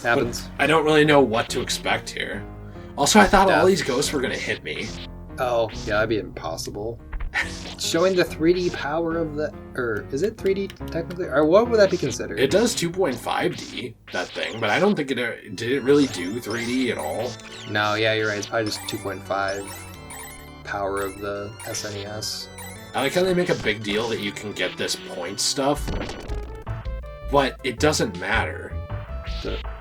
Happens. But I don't really know what to expect here. Also, I thought all these ghosts were going to hit me. Oh, yeah, that'd be impossible. Showing the 3D power of the... Or, is it 3D technically? Or what would that be considered? It does 2.5D, that thing, but I don't think did it really do 3D at all? No, yeah, you're right. It's probably just 2.5 power of the SNES. I like how they make a big deal that you can get this point stuff, but it doesn't matter.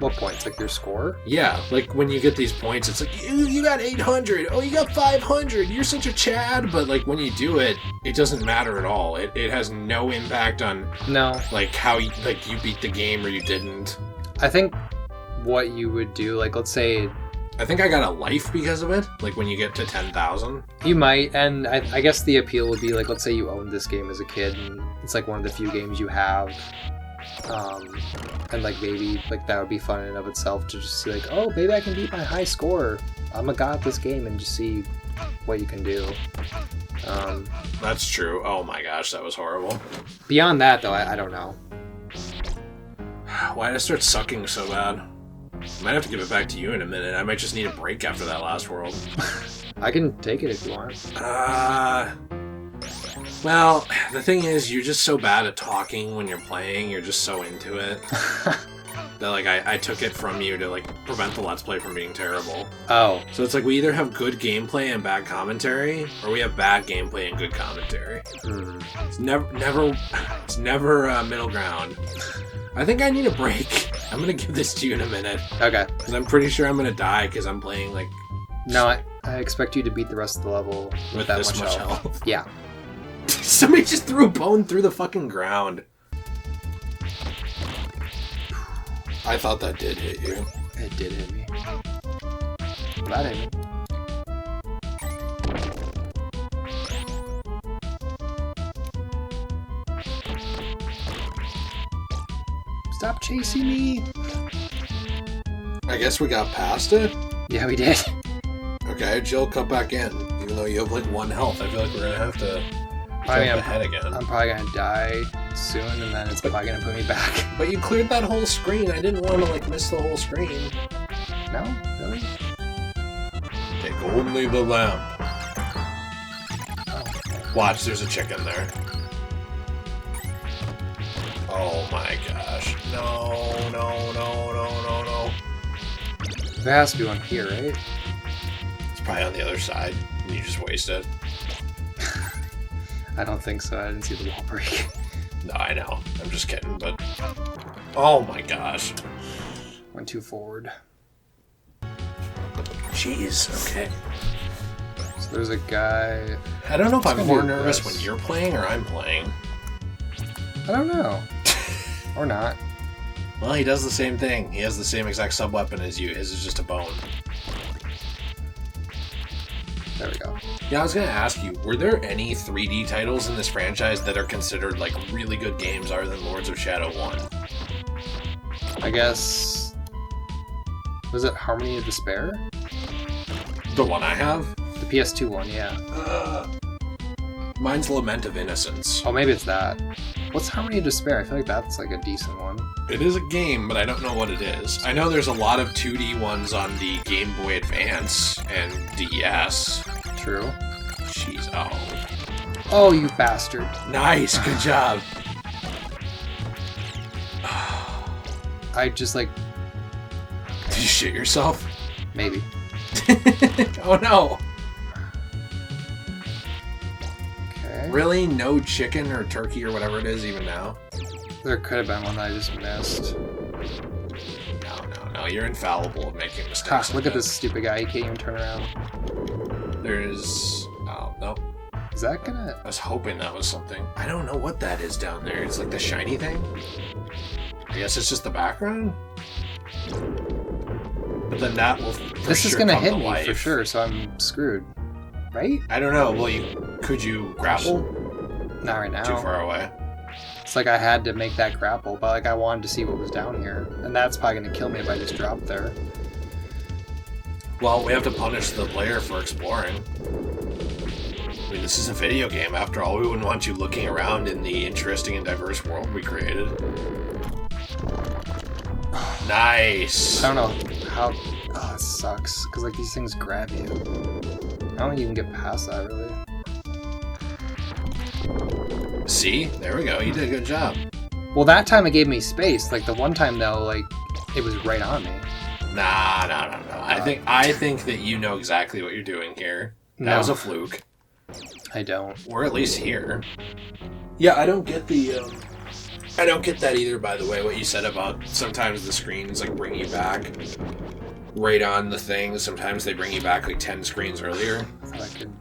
What points? Like your score? Yeah, like when you get these points, it's like, you got 800, oh, you got 500, you're such a Chad, but like when you do it, it doesn't matter at all. It has no impact on, like how you beat the game or you didn't. I think what you would do, like let's say... I think I got a life because of it, like when you get to 10,000. You might, and I guess the appeal would be like, let's say you owned this game as a kid, and it's like one of the few games you have. And like maybe like that would be fun in and of itself to just see like, oh, maybe I can beat my high score. I'm a god at this game, and just see what you can do. That's true. Oh my gosh, that was horrible. Beyond that, though, I don't know. Why did I start sucking so bad? I might have to give it back to you in a minute. I might just need a break after that last world. I can take it if you want. Well, the thing is, you're just so bad at talking when you're playing. You're just so into it. That, like, I took it from you to, like, prevent the Let's Play from being terrible. Oh. So it's like we either have good gameplay and bad commentary, or we have bad gameplay and good commentary. It's never middle ground. I think I need a break. I'm gonna give this to you in a minute. Okay. Because I'm pretty sure I'm gonna die because I'm playing, like... No, I expect you to beat the rest of the level with that much health. Yeah. Somebody just threw a bone through the fucking ground. I thought that did hit you. It did hit me. That hit me. Stop chasing me! I guess we got past it? Yeah, we did. Okay, Jill, come back in. Even though you have like 1 health, I feel like we're gonna have to jump ahead again. I'm probably gonna die soon, and then it's probably gonna put me back. But you cleared that whole screen. I didn't want to like miss the whole screen. No? Really? Take only the lamp. Oh. Watch, there's a chicken there. Oh my gosh. No. There has to be one here, right? It's probably on the other side. And you just wasted. I don't think so. I didn't see the wall break. No, I know. I'm just kidding, but... Oh my gosh. Went too forward. Jeez, okay. So there's a guy... I don't know if I'm more nervous when you're playing or I'm playing. I don't know. Or not. Well, he does the same thing. He has the same exact sub-weapon as you. His is just a bone. There we go. Yeah, I was going to ask you, were there any 3D titles in this franchise that are considered, like, really good games other than Lords of Shadow 1? I guess... Was it Harmony of Despair? The one I have? The PS2 one, yeah. Mine's Lament of Innocence. Oh, maybe it's that. What's Harmony of Despair? I feel like that's like a decent one. It is a game, but I don't know what it is. I know there's a lot of 2D ones on the Game Boy Advance and DS. True. Jeez, oh. Oh, you bastard. Nice, good job. I just like... Did you shit yourself? Maybe. Oh no. Okay. Really? No chicken or turkey or whatever it is even now? There could have been one that I just missed. No, you're infallible at making mistakes. Ha, look at this stupid guy, he can't even turn around. There's... Oh, no. Is that gonna... I was hoping that was something. I don't know what that is down there. It's like the shiny thing? I guess it's just the background? But then that will This is gonna hit me for sure, so I'm screwed. Right? I don't know. Well, could you grapple? Not right now. Too far away. It's like I had to make that grapple, but like I wanted to see what was down here. And that's probably gonna kill me if I just drop there. Well, we have to punish the player for exploring. I mean, this is a video game. After all, we wouldn't want you looking around in the interesting and diverse world we created. Nice. I don't know how... Oh, it sucks. Because, like, these things grab you. I don't think you can get past that, really. See? There we go. You did a good job. Well, that time it gave me space. Like, the one time, though, like, it was right on me. Nah. I think that you know exactly what you're doing here. That was a fluke. I don't. We're at least here. Yeah, I don't get the... I don't get that either, by the way, what you said about sometimes the screens, like, bring you back right on the thing. Sometimes they bring you back, like, 10 screens earlier. I could...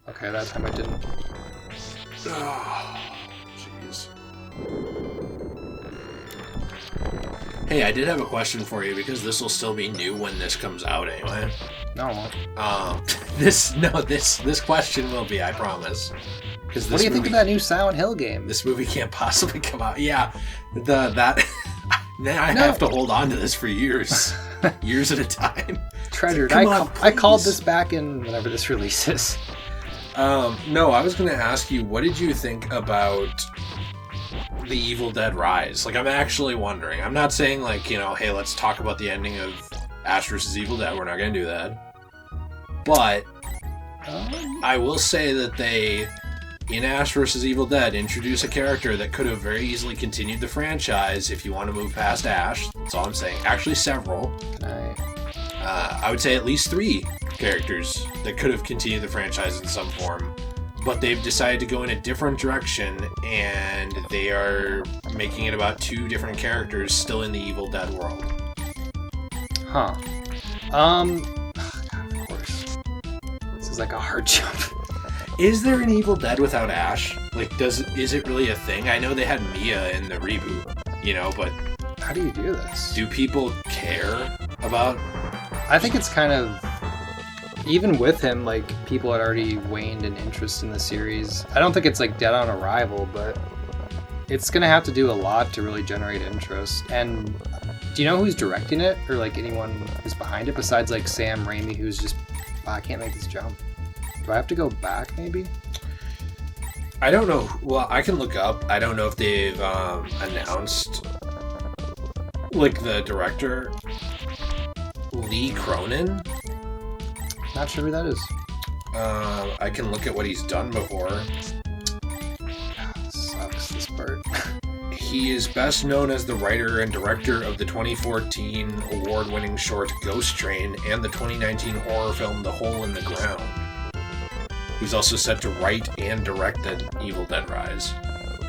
Okay, that time I didn't. Oh, jeez. Hey, I did have a question for you, because this will still be new when this comes out anyway. No, it won't. This question will be, I promise. What do you think of that new Silent Hill game? This movie can't possibly come out. Yeah, now I have to hold on to this for years. Years at a time. Treasured. I called this back in whenever this releases. No, I was going to ask you, what did you think about The Evil Dead Rise? Like, I'm actually wondering. I'm not saying, like, you know, hey, let's talk about the ending of Ash vs. Evil Dead. We're not going to do that. But I will say that they, in Ash vs. Evil Dead, introduce a character that could have very easily continued the franchise if you want to move past Ash. That's all I'm saying. Actually, several. I would say at least 3 characters that could have continued the franchise in some form. But they've decided to go in a different direction, and they are making it about 2 different characters still in the Evil Dead world. Huh. God, of course. This is like a hard jump. Is there an Evil Dead without Ash? Like, is it really a thing? I know they had Mia in the reboot, you know, but... How do you do this? Do people care about... I think it's kind of... Even with him, like, people had already waned in interest in the series. I don't think it's, like, dead on arrival, but it's gonna have to do a lot to really generate interest. And do you know who's directing it? Or, like, anyone who's behind it besides, like, Sam Raimi, who's just... Oh, I can't make this jump. Do I have to go back, maybe? I don't know. Well, I can look up. I don't know if they've announced, like, the director, Lee Cronin. Not sure who that is. I can look at what he's done before. Sucks, this part. He is best known as the writer and director of the 2014 award-winning short Ghost Train and the 2019 horror film The Hole in the Ground. He's also set to write and direct the Evil Dead Rise.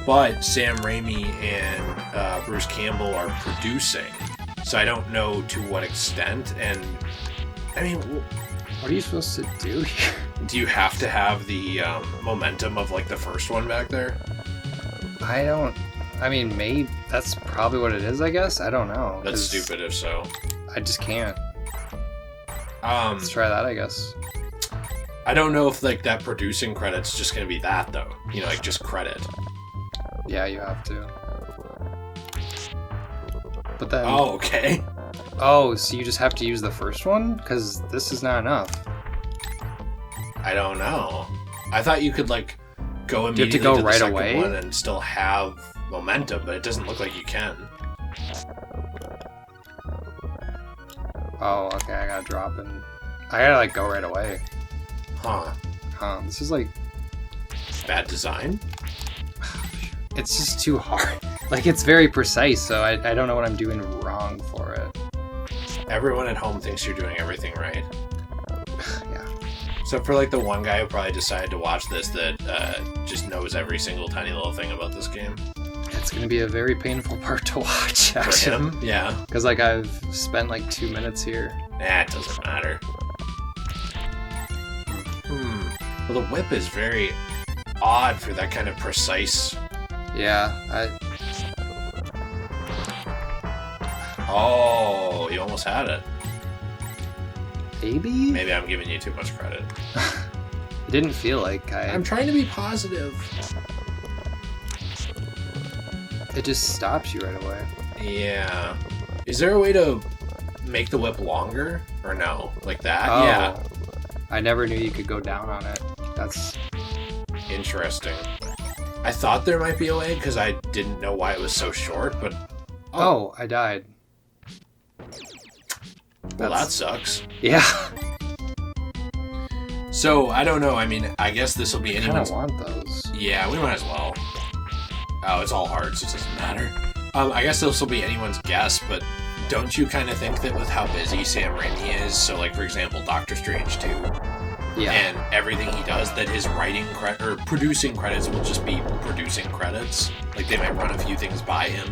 But Sam Raimi and Bruce Campbell are producing, so I don't know to what extent. And, I mean... What are you supposed to do here? Do you have to have the momentum of, like, the first one back there? I mean, maybe that's probably what it is, I guess. I don't know. That's stupid if so. I just can't. Let's try that, I guess. I don't know if, like, that producing credit's just gonna be that, though. You know, like, just credit. Yeah, you have to. But then... Oh, okay. Oh, so you just have to use the first one? Because this is not enough. I don't know. I thought you could, like, go immediately to the second one and still have momentum, but it doesn't look like you can. Oh, okay, I gotta drop and... I gotta, like, go right away. Huh. This is, like... Bad design? It's just too hard. Like, it's very precise, so I don't know what I'm doing wrong for it. Everyone at home thinks you're doing everything right. Yeah. So for, like, the one guy who probably decided to watch this that just knows every single tiny little thing about this game. It's going to be a very painful part to watch, actually. For him? Yeah. Because, like, I've spent, like, 2 minutes here. Nah, it doesn't matter. Well, the whip is very odd for that kind of precise... Yeah, Oh, you almost had it. Maybe? Maybe I'm giving you too much credit. It didn't feel like I'm trying to be positive. It just stops you right away. Yeah. Is there a way to make the whip longer? Or no? Like that? Oh, yeah. I never knew you could go down on it. That's... Interesting. I thought there might be a way because I didn't know why it was so short, but Oh, I died. Well, that sucks. Yeah. So, I don't know. I mean, I guess this will be anyone's... I kind of want those. Yeah, we might as well. Oh, it's all hearts. It doesn't matter. I guess this will be anyone's guess, but don't you kind of think that with how busy Sam Raimi is, so, like, for example, Doctor Strange 2, and everything he does, that his or producing credits will just be producing credits? Like, they might run a few things by him.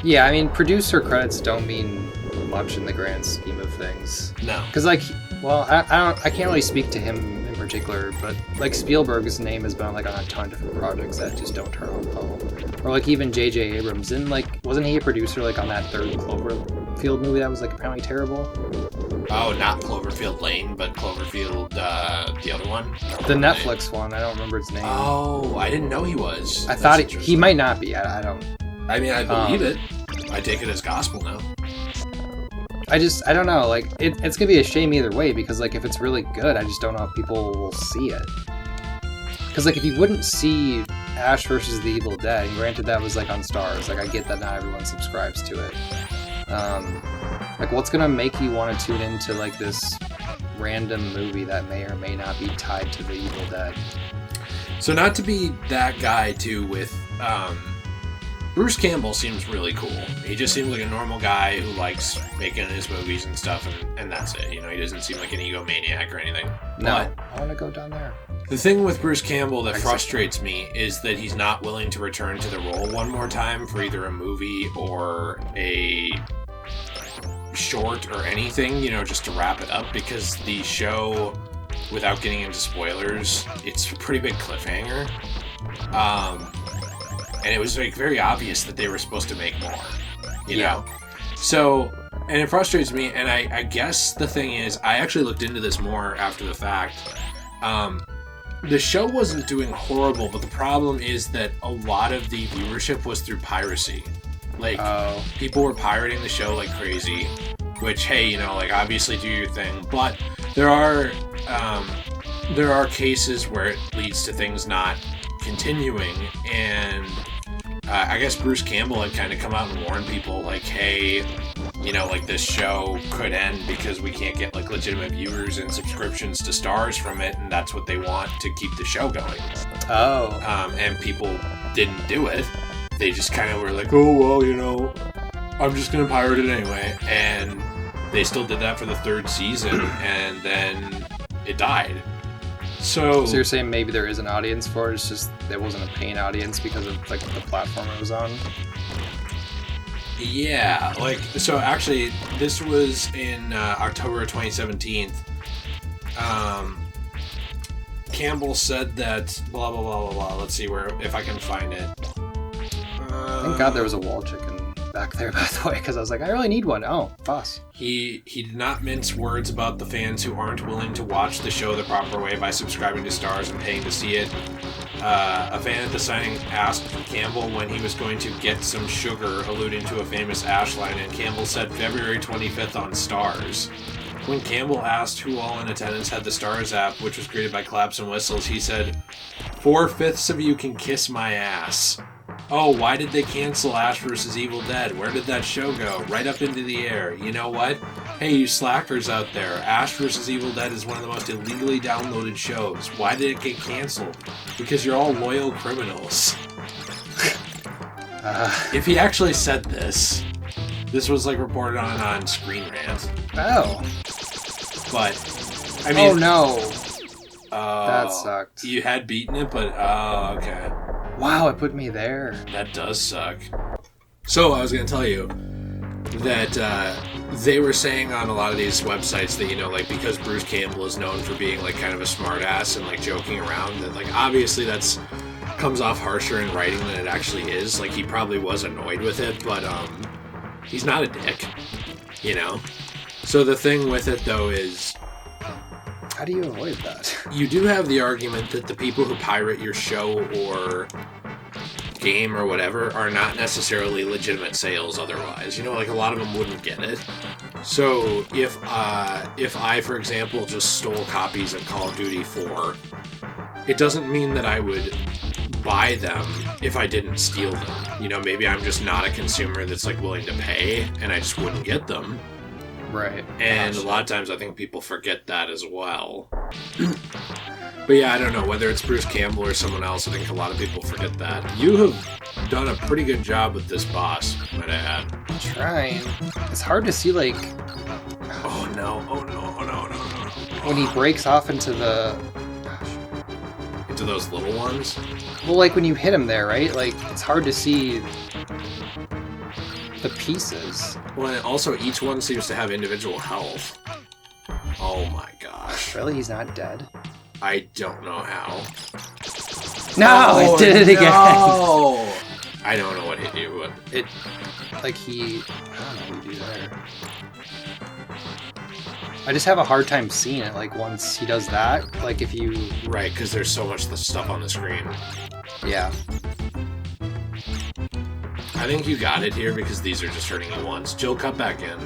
Yeah, I mean, producer credits don't mean much in the grand scheme of things. No. Because, like, well, I can't really speak to him in particular, but, like, Spielberg's name has been, like, on a ton of different projects that just don't turn out well. Or, like, even J.J. Abrams. And, like, wasn't he a producer, like, on that third Cloverfield movie that was, like, apparently terrible? Oh, not Cloverfield Lane, but Cloverfield, the other one? The Netflix one. I don't remember its name. Oh, I didn't know he was. I thought he might not be. I don't... I mean, I believe it. I take it as gospel now. I don't know, like, it's gonna be a shame either way, because, like, if it's really good, I just don't know if people will see it. Because, like, if you wouldn't see Ash vs. the Evil Dead, and granted that was, like, on Stars, like, I get that not everyone subscribes to it. Like, what's gonna make you want to tune into, like, this random movie that may or may not be tied to the Evil Dead? So not to be that guy, too, with, Bruce Campbell seems really cool. He just seems like a normal guy who likes making his movies and stuff, and that's it. You know, he doesn't seem like an egomaniac or anything. No, I want to go down there. The thing with Bruce Campbell that frustrates me is that he's not willing to return to the role one more time for either a movie or a short or anything, you know, just to wrap it up, because the show, without getting into spoilers, it's a pretty big cliffhanger. And it was, like, very obvious that they were supposed to make more, you know? So, and it frustrates me, and I guess the thing is, I actually looked into this more after the fact. The show wasn't doing horrible, but the problem is that a lot of the viewership was through piracy. Like, people were pirating the show like crazy, which, hey, you know, like, obviously do your thing, but there are cases where it leads to things not continuing, and I guess Bruce Campbell had kind of come out and warned people, like, hey, you know, like, this show could end because we can't get, like, legitimate viewers and subscriptions to Stars from it, and that's what they want to keep the show going. And people didn't do it. They just kind of were like, oh, well, you know, I'm just going to pirate it anyway. And they still did that for the third season, and then it died. So you're saying maybe there is an audience for it, it's just it wasn't a paying audience because of, like, the platform it was on? Yeah, like, so actually, this was in October of 2017. Campbell said that blah, blah, blah, blah, blah. Let's see if I can find it. Thank God there was a wall chicken back there, by the way, because I was like, I really need one. Oh, boss. He did not mince words about the fans who aren't willing to watch the show the proper way by subscribing to Stars and paying to see it. A fan at the signing asked Campbell when he was going to get some sugar, alluding to a famous Ash line, and Campbell said February 25th on Stars. When Campbell asked who all in attendance had the Stars app, which was greeted by claps and whistles, he said, 4/5 of you can kiss my ass. Oh, why did they cancel Ash vs. Evil Dead? Where did that show go? Right up into the air. You know what? Hey, you slackers out there. Ash vs. Evil Dead is one of the most illegally downloaded shows. Why did it get canceled? Because you're all loyal criminals. If he actually said this was, like, reported on Screen Rant. Oh. But, I mean... Oh, no. That sucked. You had beaten it, but... Oh, okay. Wow, it put me there. That does suck. So, I was going to tell you that they were saying on a lot of these websites that, you know, like, because Bruce Campbell is known for being, like, kind of a smartass and, like, joking around, that, like, obviously that's comes off harsher in writing than it actually is. Like, he probably was annoyed with it, but he's not a dick, you know? So the thing with it, though, is... How do you avoid that? You do have the argument that the people who pirate your show or game or whatever are not necessarily legitimate sales otherwise. You know, like, a lot of them wouldn't get it. So if I, for example, just stole copies of Call of Duty 4, it doesn't mean that I would buy them if I didn't steal them. You know, maybe I'm just not a consumer that's like willing to pay, and I just wouldn't get them. Right. And a lot of times I think people forget that as well. But yeah, I don't know, whether it's Bruce Campbell or someone else, I think a lot of people forget that. You have done a pretty good job with this boss, might I add. I'm trying. It's hard to see, like... Oh no. When he breaks off into the... Into those little ones? Well, like when you hit him there, right? Like, it's hard to see the pieces. Well, and also each one seems to have individual health. Oh my gosh. Really? He's not dead? I don't know how. No! I did it again! No! I don't know what hit you, but... It... Like he... I don't know what you do there. I just have a hard time seeing it, like, once he does that. Like, if you... Right, because there's so much stuff on the screen. Yeah. I think you got it here because these are just hurting you once. Jill, cut back in.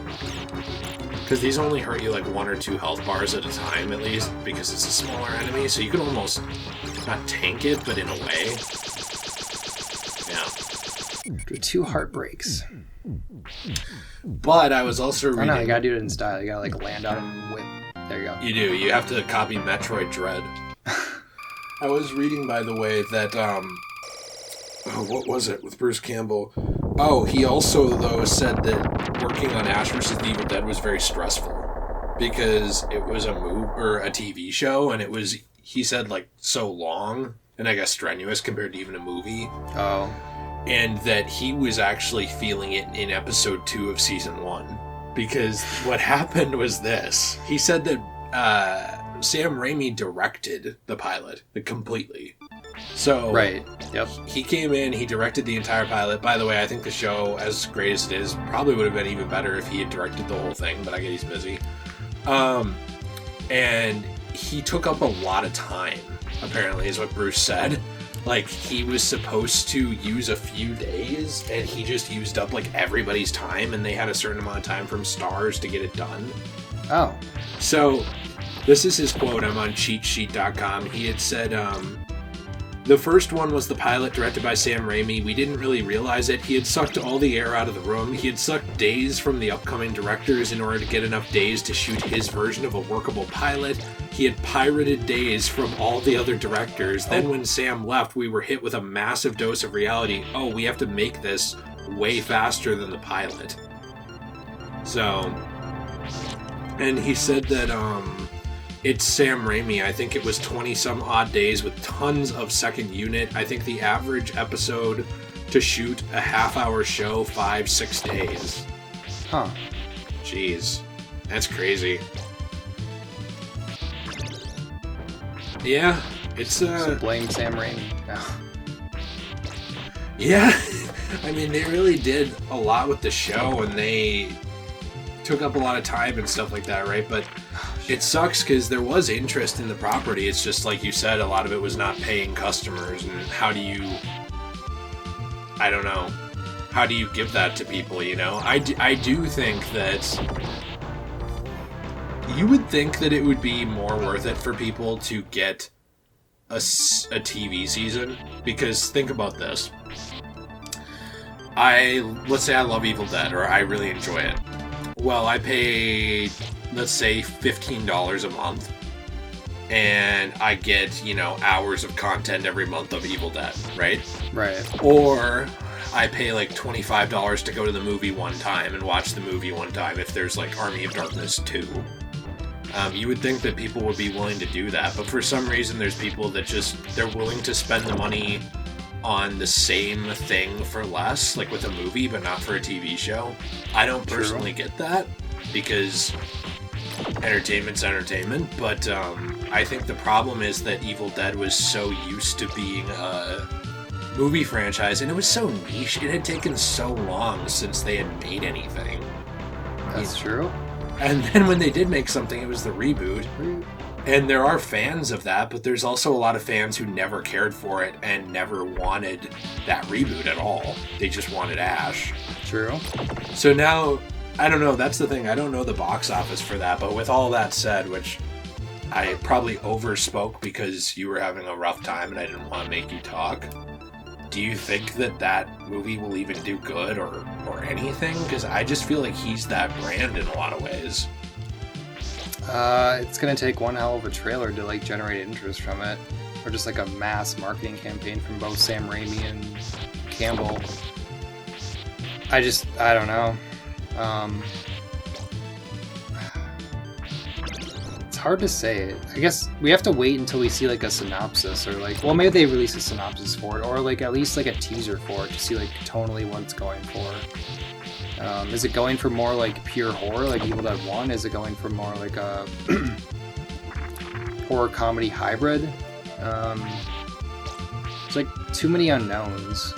Because these only hurt you like 1 or 2 health bars at a time, at least, because it's a smaller enemy, so you can almost not tank it, but in a way. Yeah. 2 heartbreaks. But I was also reading... Oh no, you gotta do it in style. You gotta like land on him with... There you go. You do. You have to copy Metroid Dread. I was reading, by the way, that, oh, what was it with Bruce Campbell? Oh, he also, though, said that working on Ash vs. the Evil Dead was very stressful because it was a TV show, and it was, he said, like, so long, and I guess strenuous compared to even a movie. Oh. And that he was actually feeling it in episode 2 of season 1. Because what happened was this. He said that Sam Raimi directed the pilot completely. So right. Yep. He came in, he directed the entire pilot. By the way, I think the show, as great as it is, probably would have been even better if he had directed the whole thing, but I guess he's busy. And he took up a lot of time, apparently, is what Bruce said. Like, he was supposed to use a few days, and he just used up, like, everybody's time, and they had a certain amount of time from Stars to get it done. Oh. So, this is his quote. I'm on cheatsheet.com. He had said, the first one was the pilot directed by Sam Raimi. We didn't really realize it. He had sucked all the air out of the room. He had sucked days from the upcoming directors in order to get enough days to shoot his version of a workable pilot. He had pirated days from all the other directors. Then when Sam left, we were hit with a massive dose of reality. Oh, we have to make this way faster than the pilot. So, and he said that, it's Sam Raimi. I think it was 20-some odd days with tons of second unit. I think the average episode to shoot a half-hour show, 5-6 days. Huh. Jeez. That's crazy. Yeah, it's So blame Sam Raimi. No. Yeah. I mean, they really did a lot with the show, and they took up a lot of time and stuff like that, right? But it sucks because there was interest in the property. It's just like you said, a lot of it was not paying customers. And how do you, I don't know, how do you give that to people, you know? I do think that you would think that it would be more worth it for people to get a TV season. Because think about this. Let's say I love Evil Dead, or I really enjoy it. Well, I pay, let's say, $15 a month, and I get, you know, hours of content every month of Evil Dead, right? Right. Or I pay like $25 to go to the movie one time and watch the movie one time if there's like Army of Darkness 2. You would think that people would be willing to do that, but for some reason there's people that just, they're willing to spend the money on the same thing for less, like with a movie, but not for a TV show. I don't personally get that, because entertainment's entertainment, but I think the problem is that Evil Dead was so used to being a movie franchise, and it was so niche. It had taken so long since they had made anything. That's true. And then when they did make something, it was the reboot. And there are fans of that, but there's also a lot of fans who never cared for it and never wanted that reboot at all. They just wanted Ash. True. So now, I don't know, that's the thing. I don't know the box office for that, but with all that said, which I probably overspoke because you were having a rough time and I didn't want to make you talk. do you think that movie will even do good or anything? Because I just feel like he's that brand in a lot of ways. It's gonna take one hell of a trailer to like generate interest from it, or just like a mass marketing campaign from both Sam Raimi and Campbell. I don't know. It's hard to say. I guess we have to wait until we see like a synopsis, or like, well, maybe they release a synopsis for it, or like at least like a teaser for it to see like tonally what it's going for. Is it going for more like pure horror, like Evil Dead 1? Is it going for more like a horror comedy hybrid? It's like too many unknowns.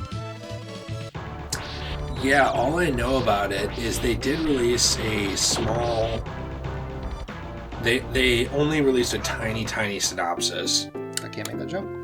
Yeah, all I know about it is they did release a small... They only released a tiny synopsis. I can't make that jump.